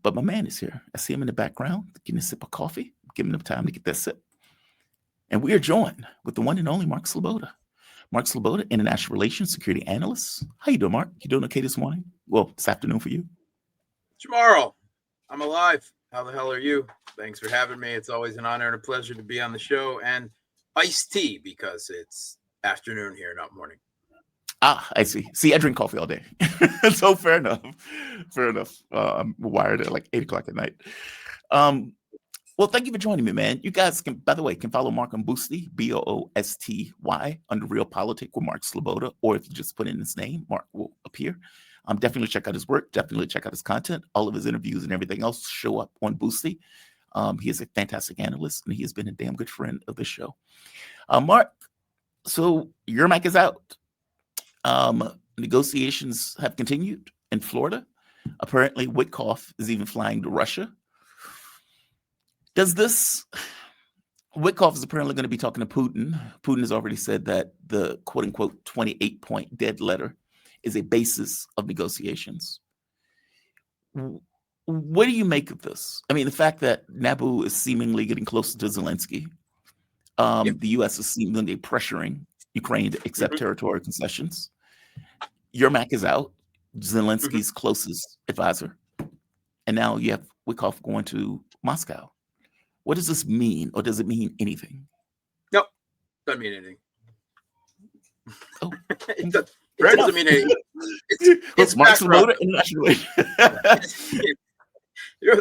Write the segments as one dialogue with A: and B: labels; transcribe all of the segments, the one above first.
A: But my man is here. I see him in the background, getting a sip of coffee, giving him time to get that sip. And we are joined with the one and only Mark Sleboda. Mark Sleboda, International Relations Security Analyst. How you doing, Mark? You doing okay this morning? Well, this afternoon for you.
B: Tomorrow, I'm alive. How the hell are you? Thanks for having me. It's always an honor and a pleasure to be on the show. And iced tea because it's afternoon here, not morning.
A: Ah, I see. See, I drink coffee all day. So fair enough. Fair enough. I'm wired at like 8 o'clock at night. Well, thank you for joining me, man. You guys can, by the way, can follow Mark on Boosty, Boosty, under Real Politic with Mark Sleboda, or if you just put in his name, Mark will appear. Definitely check out his work. Definitely check out his content. All of his interviews and everything else show up on Boosty. He is a fantastic analyst, and he has been a damn good friend of the show. Mark, so your mic is out. Negotiations have continued in Florida. Apparently, Witkoff is even flying to Russia. Witkoff is apparently going to be talking to Putin. Putin has already said that the quote-unquote 28-point dead letter is a basis of negotiations. What do you make of this? I mean, the fact that Naboo is seemingly getting closer to Zelensky. The U.S. is seemingly pressuring Ukraine to accept territorial concessions. Yermak is out, Zelensky's closest advisor. And now you have Witkoff going to Moscow. What does this mean, or does it mean anything?
B: Nope, doesn't mean anything.
A: Oh,
B: it doesn't mean anything. It's
A: Mark Sleboda, International.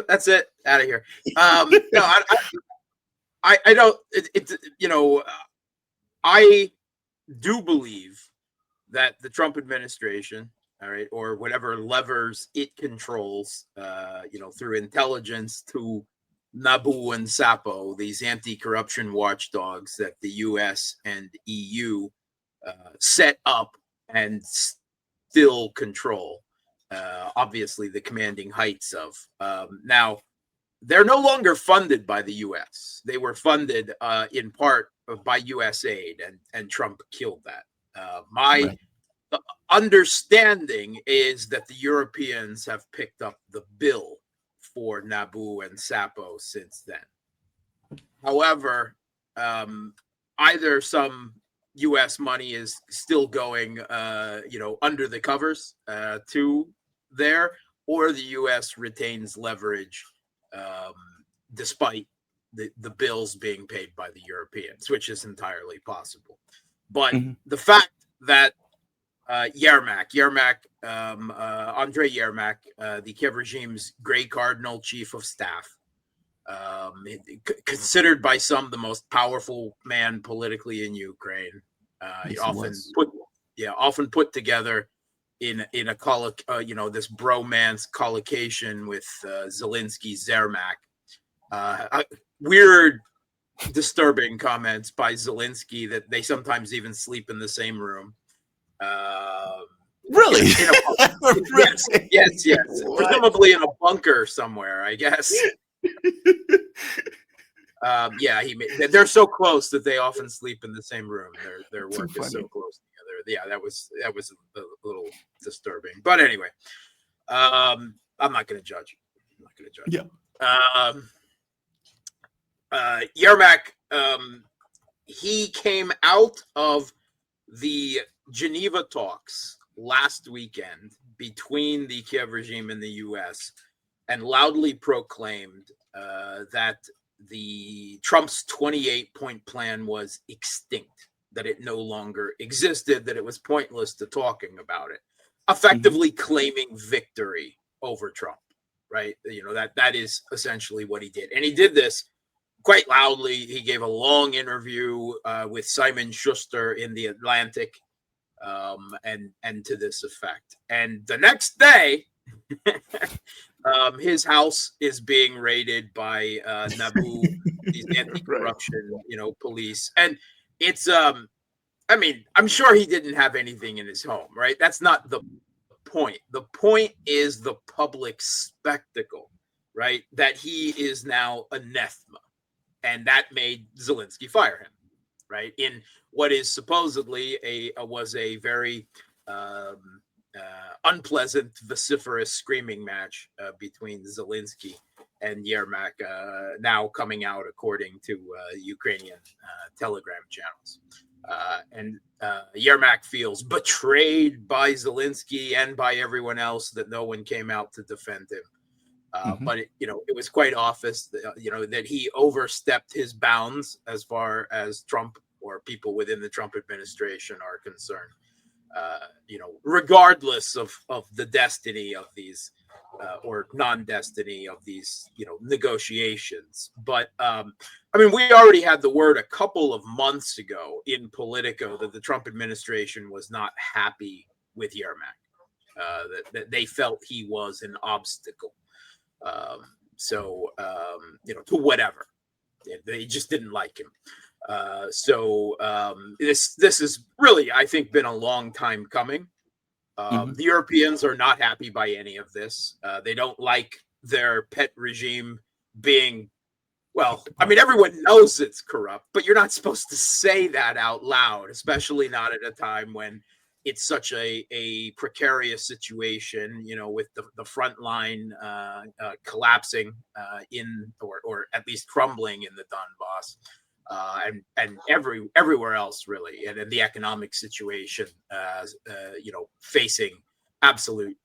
B: That's it. Out of here. No, I don't. I do believe that the Trump administration, all right, or whatever levers it controls, through intelligence to Naboo and Sapo, these anti-corruption watchdogs that the U.S. and EU set up and still control, obviously the commanding heights of. Now, they're no longer funded by the U.S. They were funded in part by U.S. aid, and Trump killed that. My understanding is that the Europeans have picked up the bill for Naboo and Sapo since then. However, either some U.S. money is still going, under the covers to there, or the U.S. retains leverage despite the bills being paid by the Europeans, which is entirely possible. But the fact that Andrei Yermak, the Kiev regime's Grey Cardinal chief of staff, considered by some the most powerful man politically in Ukraine, often put together in a this bromance collocation with Zelensky Zermak. Weird, disturbing comments by Zelensky that they sometimes even sleep in the same room.
A: Really?
B: Yes. Presumably in a bunker somewhere, I guess. They're so close that they often sleep in the same room. Their work is so close together. Yeah, that was a little disturbing. But anyway, I'm not going to judge.
A: Yeah.
B: Yermak, he came out of the Geneva talks last weekend between the Kiev regime and the U.S. and loudly proclaimed that the Trump's 28-point plan was extinct, that it no longer existed, that it was pointless to talking about it, effectively claiming victory over Trump, right? That is essentially what he did. And he did this quite loudly. He gave a long interview with Simon Schuster in The Atlantic, and to this effect. And the next day, his house is being raided by Naboo, these anti-corruption, police. And it's, I'm sure he didn't have anything in his home, right? That's not the point. The point is the public spectacle, right? That he is now anathema. And that made Zelensky fire him, right? In what is supposedly was a very unpleasant, vociferous screaming match between Zelensky and Yermak, now coming out according to Ukrainian Telegram channels. And Yermak feels betrayed by Zelensky and by everyone else, that no one came out to defend him. But it was quite obvious that, that he overstepped his bounds as far as Trump or people within the Trump administration are concerned. Regardless of the destiny of these or non-destiny of these, negotiations. But we already had the word a couple of months ago in Politico that the Trump administration was not happy with Yermak, that they felt he was an obstacle. To whatever. They just didn't like him. This has really, I think, been a long time coming. The Europeans are not happy by any of this. They don't like their pet regime being, everyone knows it's corrupt, but you're not supposed to say that out loud, especially not at a time when it's such a precarious situation, with the front line collapsing or at least crumbling in the Donbass. And everywhere else, really, and the economic situation, facing absolute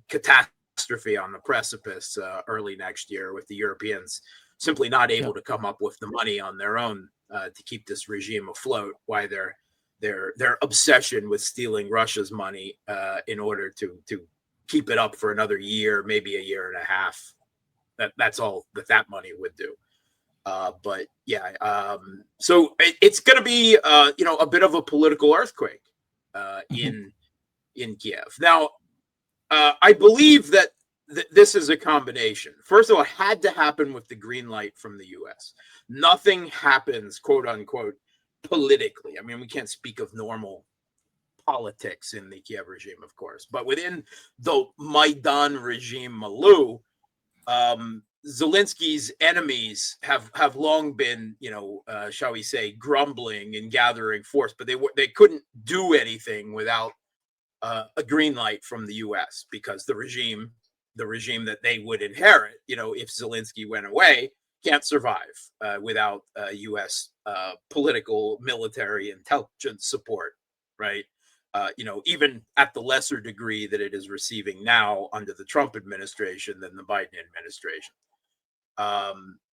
B: catastrophe on the precipice early next year, with the Europeans simply not able to come up with the money on their own to keep this regime afloat. Why their obsession with stealing Russia's money in order to keep it up for another year, maybe a year and a half. That's all that money would do. So it's going to be, a bit of a political earthquake in Kiev. Now, I believe that this is a combination. First of all, it had to happen with the green light from the U.S. Nothing happens, quote unquote, politically. We can't speak of normal politics in the Kiev regime, of course, but within the Maidan regime milieu, Zelensky's enemies have long been, shall we say, grumbling and gathering force, but they couldn't do anything without a green light from the U.S. because the regime that they would inherit, if Zelensky went away, can't survive without U.S. Political, military, intelligence support, right? Even at the lesser degree that it is receiving now under the Trump administration than the Biden administration.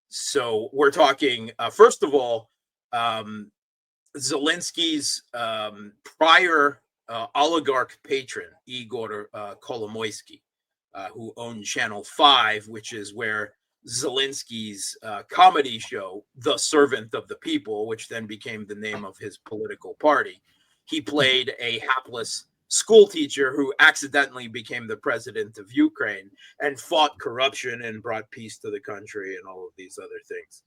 B: So we're talking, first of all, Zelensky's prior oligarch patron, Igor Kolomoisky, who owned Channel 5, which is where Zelensky's comedy show, The Servant of the People, which then became the name of his political party. He played a hapless school teacher who accidentally became the president of Ukraine and fought corruption and brought peace to the country and all of these other things.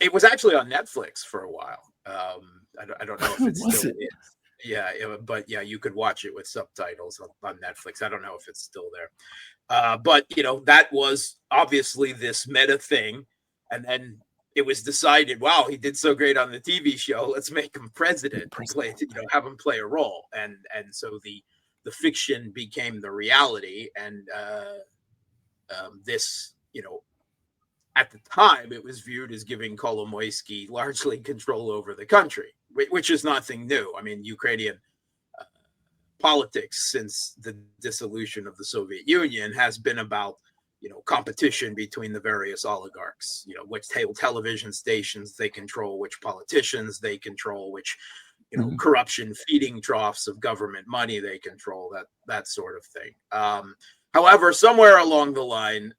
B: It was actually on Netflix for a while. I don't know if it still is. Yeah, but you could watch it with subtitles on Netflix. I don't know if it's still there. But that was obviously this meta thing. And then it was decided, wow, he did so great on the TV show. Let's make him president. Have him play a role. And so the fiction became the reality. And this, at the time, it was viewed as giving Kolomoisky largely control over the country, which is nothing new. Ukrainian politics since the dissolution of the Soviet Union has been about, competition between the various oligarchs, which television stations they control, which politicians they control, which, corruption feeding troughs of government money they control, that sort of thing. However, somewhere along the line,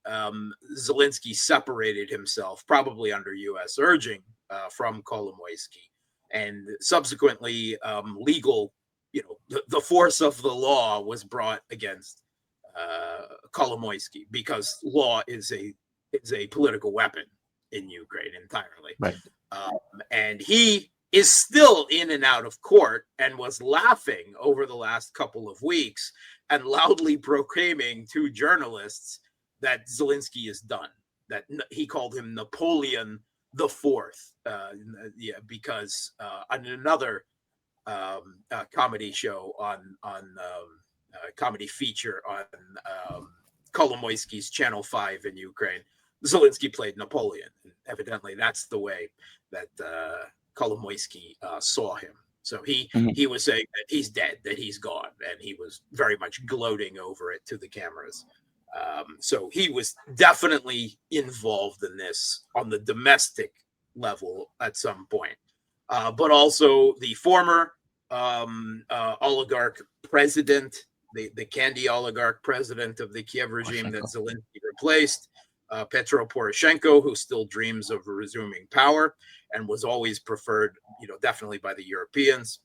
B: Zelensky separated himself, probably under U.S. urging, from Kolomoisky, and subsequently legal, the force of the law was brought against Kolomoisky, because law is a political weapon in Ukraine entirely.
A: Right.
B: And he is still in and out of court and was laughing over the last couple of weeks and loudly proclaiming to journalists that Zelensky is done, that he called him Napoleon the Fourth, because on another comedy show on comedy feature on Kolomoisky's Channel 5 in Ukraine. Zelensky played Napoleon, and evidently that's the way that Kolomoisky saw him. So he was saying that he's dead, that he's gone, and he was very much gloating over it to the cameras. So he was definitely involved in this on the domestic level at some point. But also the former oligarch president, the candy oligarch president of the Kiev regime that Zelensky replaced, Petro Poroshenko, who still dreams of resuming power and was always preferred, definitely by the Europeans,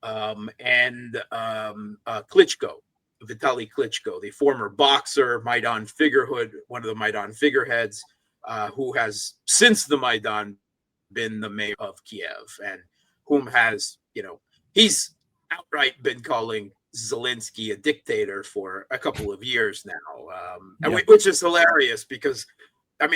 B: and Klitschko, Vitaly Klitschko, the former boxer, Maidan figurehead, one of the Maidan figureheads, who has since the Maidan been the mayor of Kiev, and whom has, he's outright been calling Zelensky a dictator for a couple of years now, which is hilarious because,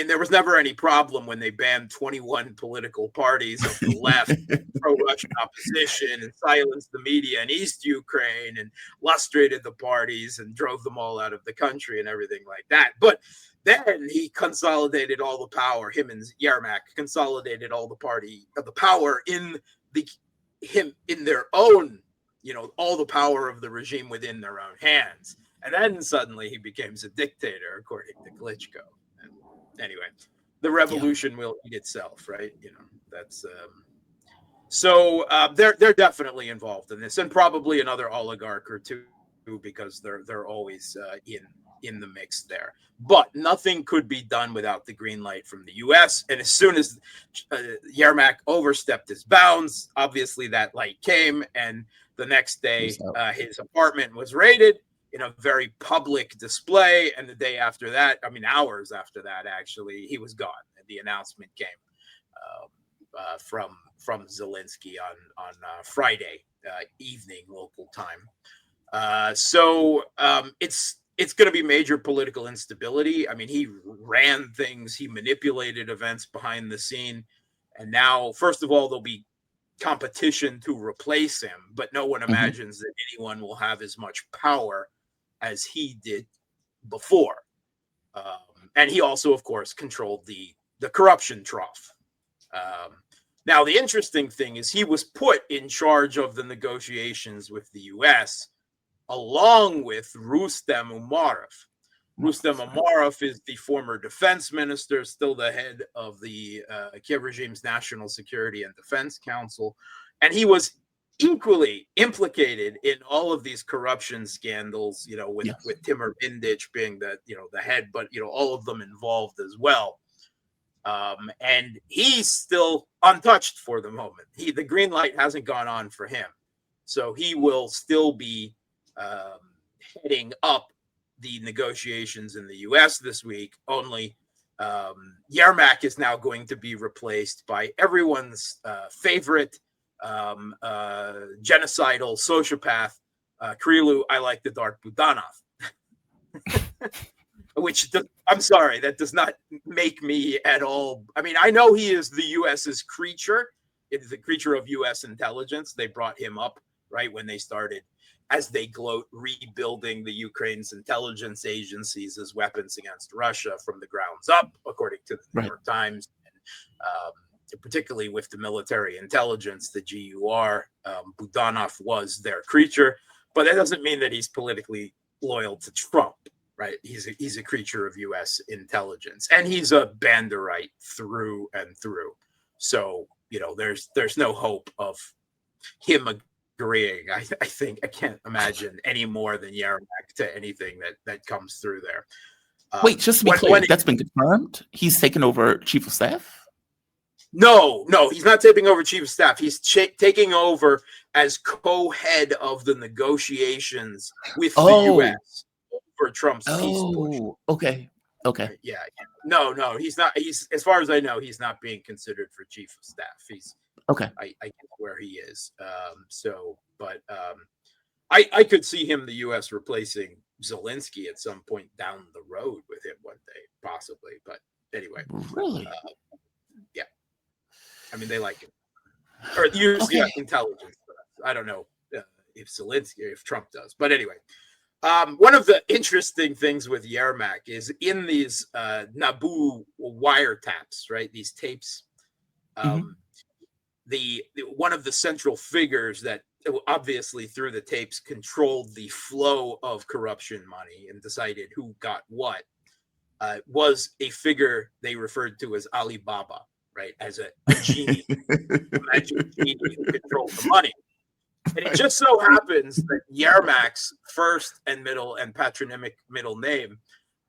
B: there was never any problem when they banned 21 political parties of the left, pro-Russian opposition, and silenced the media in East Ukraine and lustrated the parties and drove them all out of the country and everything like that. But then he consolidated all the power. Him and Yermak consolidated all the power in their own, all the power of the regime within their own hands. And then suddenly he becomes a dictator, according to Klitschko. And anyway, the revolution will eat itself, right? That's so they're definitely involved in this, and probably another oligarch or two, because they're always in the mix there. But nothing could be done without the green light from the U.S. And as soon as Yermak overstepped his bounds, obviously that light came, and the next day his apartment was raided in a very public display. And the day after that, hours after that, actually, he was gone. And the announcement came from Zelensky on Friday evening local time. So it's going to be major political instability. He ran things, he manipulated events behind the scene. And now, first of all, there'll be competition to replace him, but no one imagines that anyone will have as much power as he did before. And he also, of course, controlled the corruption trough. Now, the interesting thing is he was put in charge of the negotiations with the U.S. along with Rustem Umarov. Rustem Umarov is the former defense minister, still the head of the Kiev regime's National Security and Defense Council. And he was equally implicated in all of these corruption scandals, with Timur Bindich being the head, but, all of them involved as well. And he's still untouched for the moment. The green light hasn't gone on for him. So he will still be heading up the negotiations in the U.S. this week. Only Yermak is now going to be replaced by everyone's favorite genocidal sociopath, Krylu, I like the dark Budanov. Which, I'm sorry, that does not make me at all. I know he is the U.S.'s creature. It is the creature of U.S. intelligence. They brought him up right when they started, as they gloat, rebuilding the Ukraine's intelligence agencies as weapons against Russia from the grounds up, according to the New York Times. And, particularly with the military intelligence, the GUR, Budanov was their creature. But that doesn't mean that he's politically loyal to Trump, right? He's a creature of U.S. intelligence. And he's a Banderite through and through. So, there's no hope of him agreeing. I think I can't imagine any more than Yermak to anything that comes through there.
A: Wait, just to be clear, that's been confirmed? He's taken over chief of staff?
B: No, he's not taking over chief of staff. He's taking over as co-head of the negotiations with the U.S. for Trump's peace push.
A: Okay.
B: Yeah. No, he's not. As far as I know, he's not being considered for chief of staff. He's okay. I get where he is. I could see him, the U.S., replacing Zelensky at some point down the road with him one day, possibly. But anyway,
A: really,
B: yeah. They like him, or use intelligence. I don't know if Zelensky or if Trump does, but anyway. One of the interesting things with Yermak is in these Naboo wiretaps, right? These tapes. The one of the central figures that obviously through the tapes controlled the flow of corruption money and decided who got what was a figure they referred to as Alibaba, right? As a genie, a magic genie who controlled the money. And it just so happens that Yermak's first and middle and patronymic middle name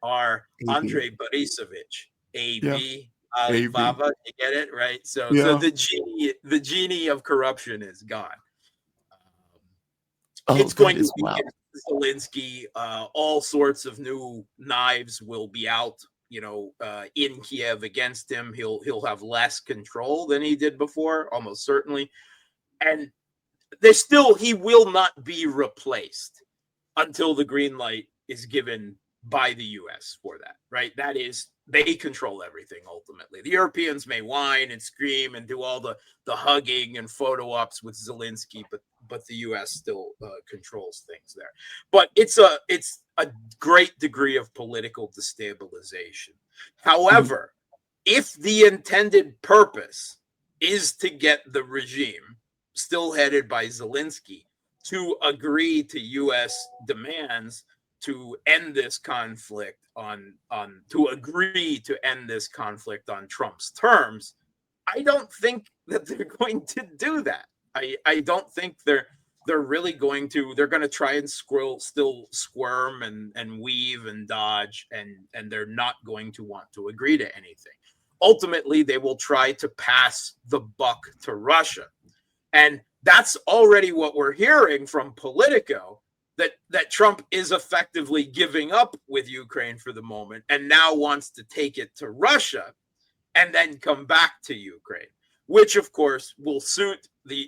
B: are Andrei Borisovich, AB, Alibaba. You get it, right? So the genie of corruption is gone. It's going to be Zelensky. All sorts of new knives will be out, in Kiev against him. He'll have less control than he did before, almost certainly. And he will not be replaced until the green light is given by the U.S. for that, right? That is, they control everything ultimately. The Europeans may whine and scream and do all the hugging and photo ops with Zelensky, but the U.S. still controls things there. But it's a great degree of political destabilization. However, if the intended purpose is to get the regime, still headed by Zelensky, to agree to U.S. demands to end this conflict on Trump's terms, I don't think that they're going to do that. I don't think they're really going to. They're going to try and still squirm and weave and dodge, and they're not going to want to agree to anything. Ultimately, they will try to pass the buck to Russia. And that's already what we're hearing from Politico, that Trump is effectively giving up with Ukraine for the moment and now wants to take it to Russia and then come back to Ukraine, which, of course, will suit the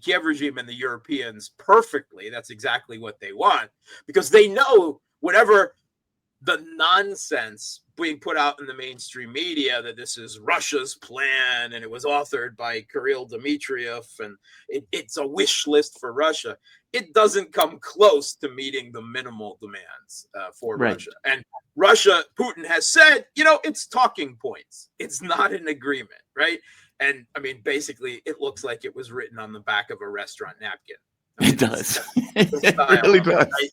B: Kiev regime and the Europeans perfectly. That's exactly what they want, because they know whatever the nonsense being put out in the mainstream media that this is Russia's plan and it was authored by Kirill Dmitriev and it's a wish list for Russia, it doesn't come close to meeting the minimal demands for Russia. And Putin has said, it's talking points. It's not an agreement, right? And I mean, basically, it looks like it was written on the back of a restaurant napkin.
A: It does. It really does.
B: Right?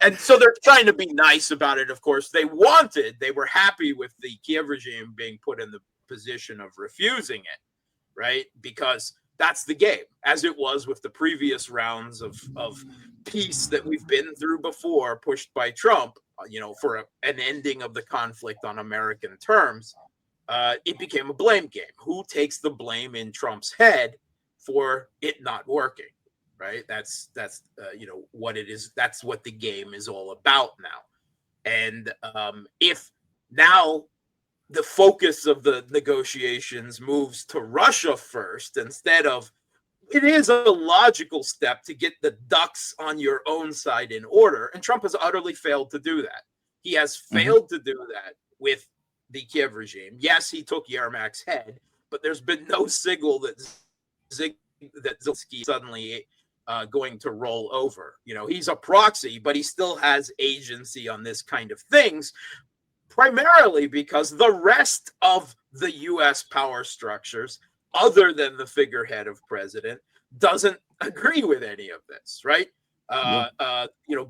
B: And so they're trying to be nice about it. Of course, they were happy with the Kiev regime being put in the position of refusing it, right? Because that's the game, as it was with the previous rounds of peace that we've been through before, pushed by Trump, for an ending of the conflict on American terms. It became a blame game. Who takes the blame in Trump's head for it not working? Right. That's what it is. That's what the game is all about now. And if now the focus of the negotiations moves to Russia first, instead of, it is a logical step to get the ducks on your own side in order. And Trump has utterly failed to do that. He has failed to do that with the Kiev regime. Yes, he took Yermak's head, but there's been no signal that Zelensky suddenly going to roll over. He's a proxy, but he still has agency on this kind of things, primarily because the rest of the U.S. power structures, other than the figurehead of president, doesn't agree with any of this, right?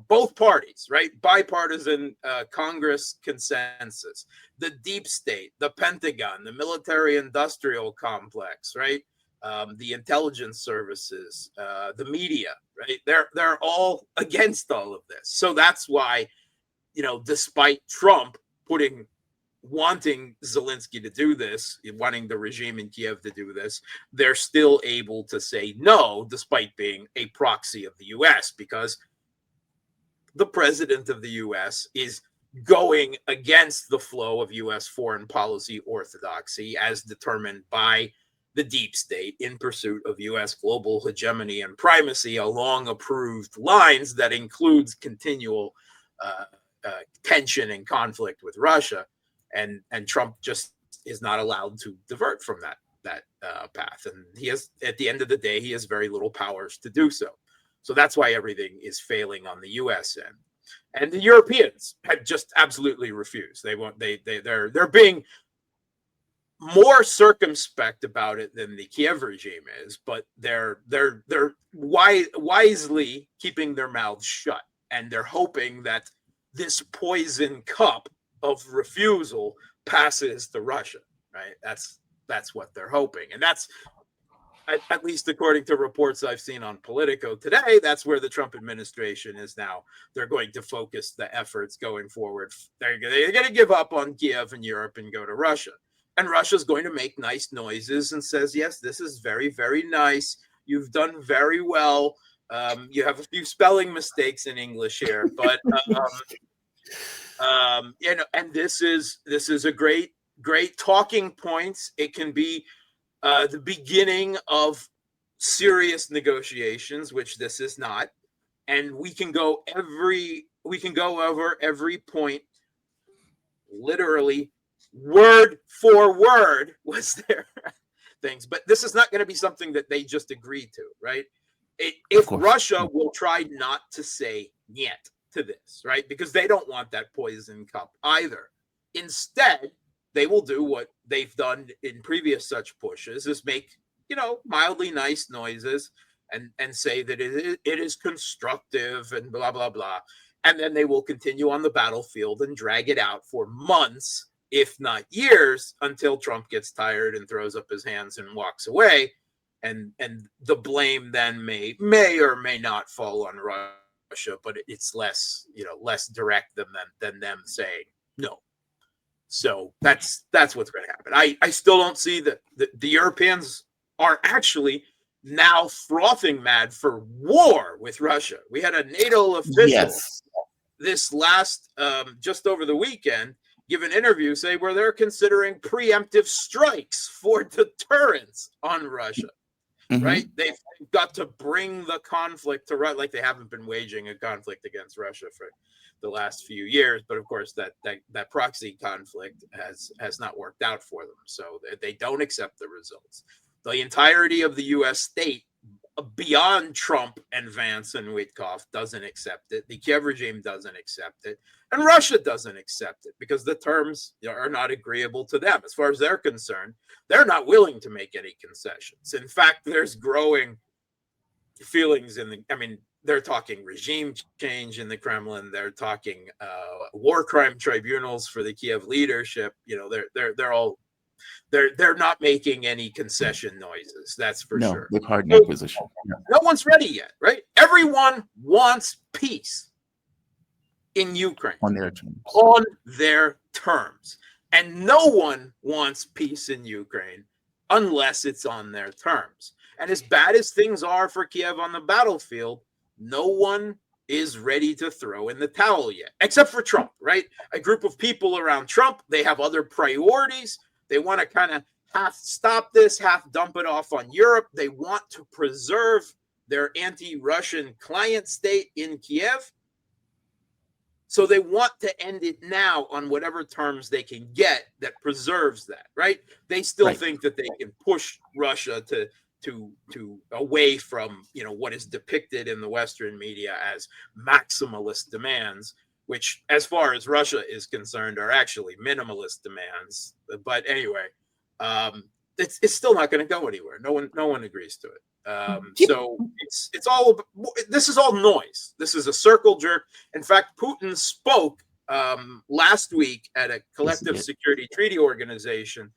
B: Both parties, right? Bipartisan Congress consensus, the deep state, the Pentagon, the military-industrial complex, right? The intelligence services, the media, right? They're all against all of this. So that's why, despite Trump wanting Zelensky to do this, wanting the regime in Kiev to do this, they're still able to say no, despite being a proxy of the U.S., because the president of the U.S. is going against the flow of U.S. foreign policy orthodoxy as determined by the deep state in pursuit of U.S. global hegemony and primacy along approved lines that includes continual tension and conflict with Russia. And Trump just is not allowed to divert from path, and he has, at the end of the day, he has very little powers to do so. So that's why everything is failing on the U.S. end, and the Europeans had just absolutely refused. They won't. They're being more circumspect about it than the Kiev regime is, but they're wisely keeping their mouths shut, and they're hoping that this poison cup of refusal passes to Russia. Right? That's what they're hoping, and that's, at least according to reports I've seen on Politico today, that's where the Trump administration is now. They're going to focus the efforts going forward. They're going to give up on Kiev and Europe and go to Russia. And Russia's going to make nice noises and says, yes, this is very, very nice. You've done very well. You have a few spelling mistakes in English here, but and this is a great talking points. It can be the beginning of serious negotiations, which this is not, and we can go over every point, literally word for word was there things, but this is not going to be something that they just agreed to, right? If Russia will try not to say "niet" to this, right, because they don't want that poison cup either. Instead, they will do what they've done in previous such pushes, is make, mildly nice noises and say that it is constructive and blah, blah, blah. And then they will continue on the battlefield and drag it out for months, if not years, until Trump gets tired and throws up his hands and walks away. And the blame then may or may not fall on Russia, but it's less direct than them saying no. So that's what's going to happen. I still don't see that the Europeans are actually now frothing mad for war with Russia. We had a NATO official this last just over the weekend give an interview say where they're considering preemptive strikes for deterrence on Russia. Mm-hmm. Right? They've got to bring the conflict to Russia, like they haven't been waging a conflict against Russia for the last few years, but of course that proxy conflict has not worked out for them, so they don't accept the results. The entirety of the U.S. state, beyond Trump and Vance and Witkoff, doesn't accept it. The Kiev regime doesn't accept it, and Russia doesn't accept it because the terms are not agreeable to them. As far as they're concerned, they're not willing to make any concessions. In fact, there's growing feelings they're talking regime change in the Kremlin. They're talking war crime tribunals for the Kiev leadership. They're not making any concession noises. That's for sure.
A: They've hardened their position.
B: No one's ready yet, right? Everyone wants peace in Ukraine
A: on their terms.
B: On their terms, and no one wants peace in Ukraine unless it's on their terms. And as bad as things are for Kiev on the battlefield, no one is ready to throw in the towel yet, except for Trump, right? A group of people around Trump, they have other priorities. They want to kind of half stop this, half dump it off on Europe. They want to preserve their anti-Russian client state in Kiev. So they want to end it now on whatever terms they can get that preserves that, right? They still think that they can push Russia to away from what is depicted in the Western media as maximalist demands, which, as far as Russia is concerned, are actually minimalist demands. But anyway, it's still not going to go anywhere. No one agrees to it. So this is all noise. This is a circle jerk. In fact, Putin spoke last week at a collective security treaty organization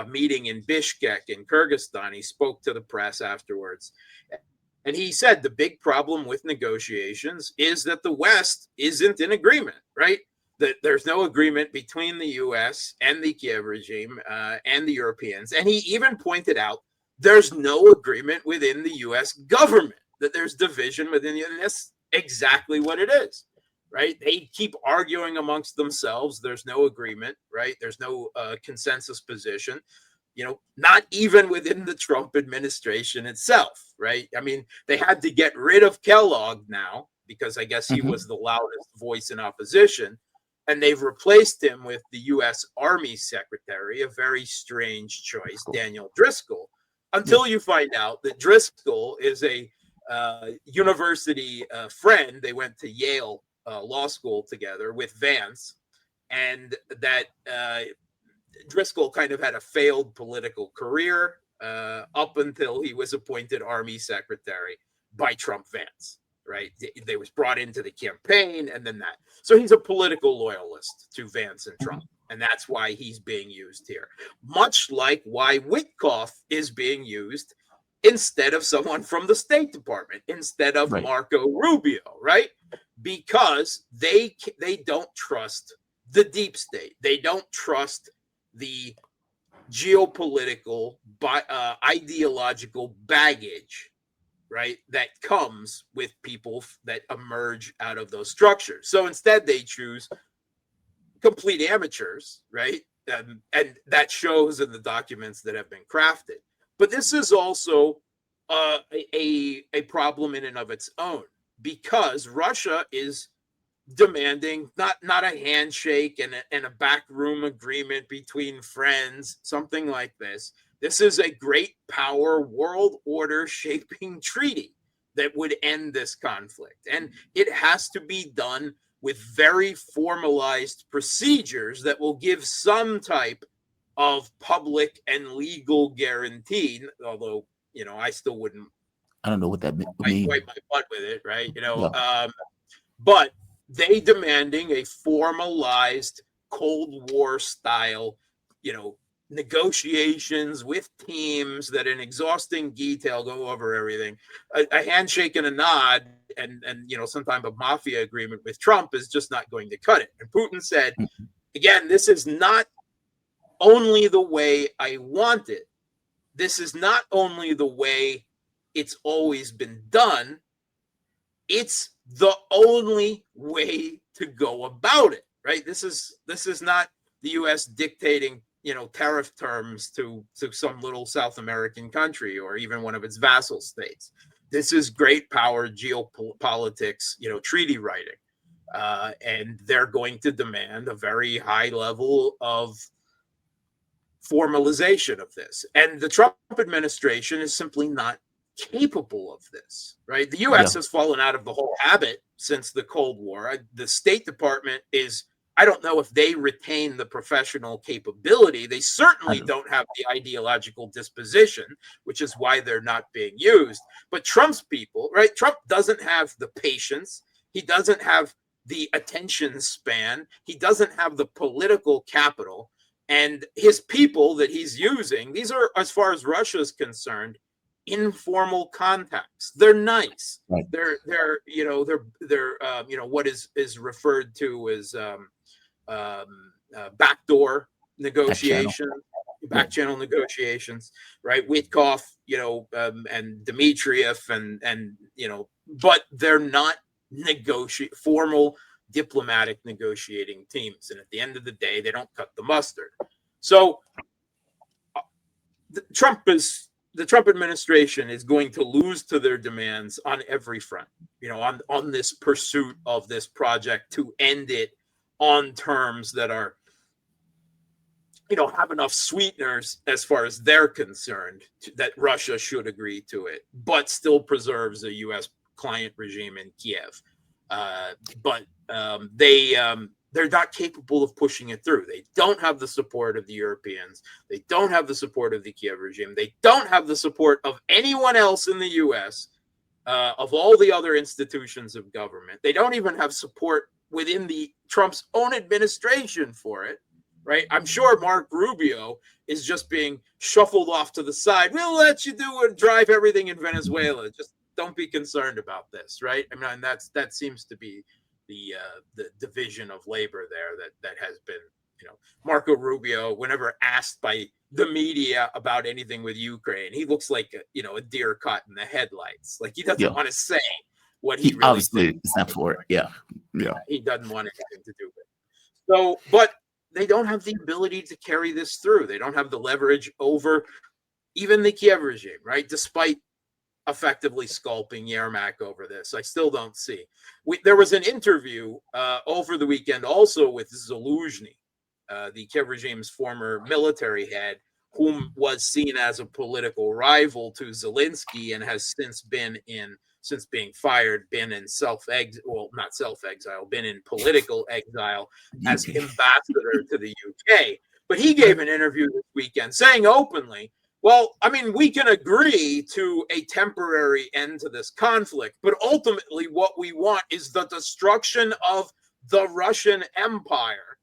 B: meeting in Bishkek in Kyrgyzstan. He spoke to the press afterwards. And he said the big problem with negotiations is that the West isn't in agreement, right? That there's no agreement between the U.S. and the Kiev regime and the Europeans. And he even pointed out there's no agreement within the U.S. government, that there's division within the, and that's exactly what it is, right? They keep arguing amongst themselves. There's no agreement, right? There's no consensus position. Not even within the Trump administration itself, right? I mean, they had to get rid of Kellogg now because I guess he was the loudest voice in opposition. and they've replaced him with the U.S. Army Secretary, a very strange choice, Daniel Driscoll, until you find out that Driscoll is a university friend. They went to Yale Law School together with Vance, and that Driscoll kind of had a failed political career up until he was appointed Army Secretary by Trump Vance. Right, they was brought into the campaign, and then that. So he's a political loyalist to Vance and Trump, and that's why he's being used here. Much like why Witkoff is being used instead of someone from the State Department, instead of Marco Rubio, right? Because they don't trust the deep state. They don't trust the geopolitical, ideological baggage, right, that comes with people that emerge out of those structures. So instead, they choose complete amateurs, right? And that shows in the documents that have been crafted. But this is also a problem in and of its own, because Russia is demanding not a handshake and a backroom agreement between friends, something like this. This is a great power world order shaping treaty that would end this conflict. And it has to be done with very formalized procedures that will give some type of public and legal guarantee. Although, I still wouldn't.
A: I don't know what that means.
B: Wipe my butt with it, right? But they demanding a formalized Cold War style, negotiations with teams that in exhausting detail go over everything. A handshake and a nod and some type of mafia agreement with Trump is just not going to cut it. And Putin said, again, this is not only the way I want it. This is not only the way it's always been done. It's the only way to go about it, right? This is not the U.S. dictating tariff terms to some little South American country or even one of its vassal states. This is great power geopolitics, treaty writing. And they're going to demand a very high level of formalization of this. And the Trump administration is simply not capable of this, right? The U.S. has fallen out of the whole habit since the Cold War. The State Department is, I don't know if they retain the professional capability. They certainly don't have the ideological disposition, which is why they're not being used. But Trump's people, right? Trump doesn't have the patience. He doesn't have the attention span. He doesn't have the political capital. And his people that he's using, these are, as far as Russia is concerned, informal contacts. They're nice. Right. They're what is referred to as backdoor negotiation, back channel negotiations, right? Witkoff, and Dmitriev and but they're not formal diplomatic negotiating teams. And at the end of the day, they don't cut the mustard. So the Trump administration is going to lose to their demands on every front, on this pursuit of this project to end it on terms that are, have enough sweeteners as far as they're concerned that Russia should agree to it, but still preserves a U.S. client regime in Kiev. But they're not capable of pushing it through. They don't have the support of the Europeans. They don't have the support of the Kiev regime. They don't have the support of anyone else in the U.S., of all the other institutions of government. They don't even have support within Trump's own administration for it, right? I'm sure Mark Rubio is just being shuffled off to the side. We'll let you do and drive everything in Venezuela. Just don't be concerned about this, right? I mean, that seems to be the division of labor there that has been, Marco Rubio, whenever asked by the media about anything with Ukraine, he looks like a deer caught in the headlights. Like he doesn't want to say what he really
A: obviously it's not for it. Yeah.
B: He doesn't want anything to do with it. So, but they don't have the ability to carry this through. They don't have the leverage over even the Kiev regime, right? Despite effectively sculpting Yermak over this. I still don't see. There was an interview over the weekend also with Zaluzhny, the Kiev regime's former military head, whom was seen as a political rival to Zelensky and has since being fired, been in been in political exile as ambassador to the UK. But he gave an interview this weekend saying openly, well, I mean, we can agree to a temporary end to this conflict, but ultimately what we want is the destruction of the Russian Empire.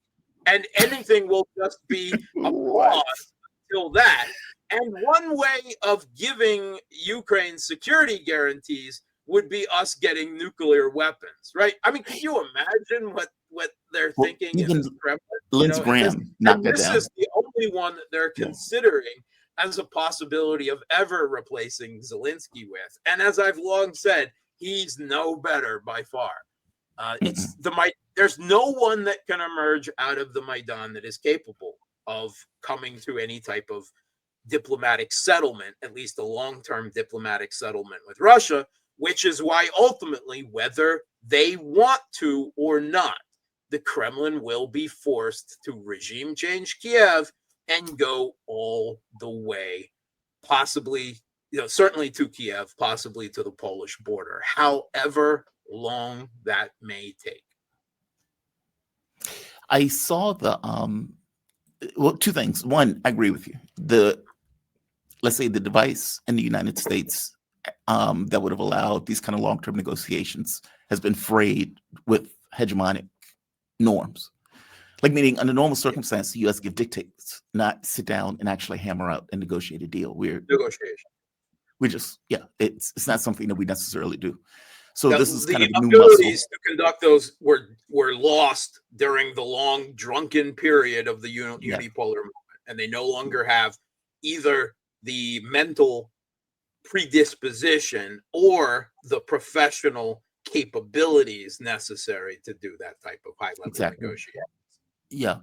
B: And anything will just be a pause until that. And one way of giving Ukraine security guarantees would be us getting nuclear weapons, right? I mean, can you imagine what they're thinking in the Kremlin?
A: Lindsey Graham knocked that down.
B: This is the only one that they're considering as a possibility of ever replacing Zelensky with. And as I've long said, he's no better by far. There's no one that can emerge out of the Maidan that is capable of coming to any type of diplomatic settlement, at least a long-term diplomatic settlement with Russia, which is why ultimately, whether they want to or not, the Kremlin will be forced to regime change Kiev and go all the way, possibly, certainly to Kiev, possibly to the Polish border, however long that may take.
A: I saw two things. One, I agree with you. Let's say the device in the United States that would have allowed these kind of long-term negotiations has been frayed with hegemonic norms. Like, meaning under normal circumstances, the U.S. give dictates, not sit down and actually hammer out and negotiate a deal. It's not something that we necessarily do. So this is kind of a new muscle.
B: The abilities to conduct those were lost during the long drunken period of the unipolar movement, and they no longer have either the mental predisposition or the professional capabilities necessary to do that type of high-level negotiation.
A: Yeah.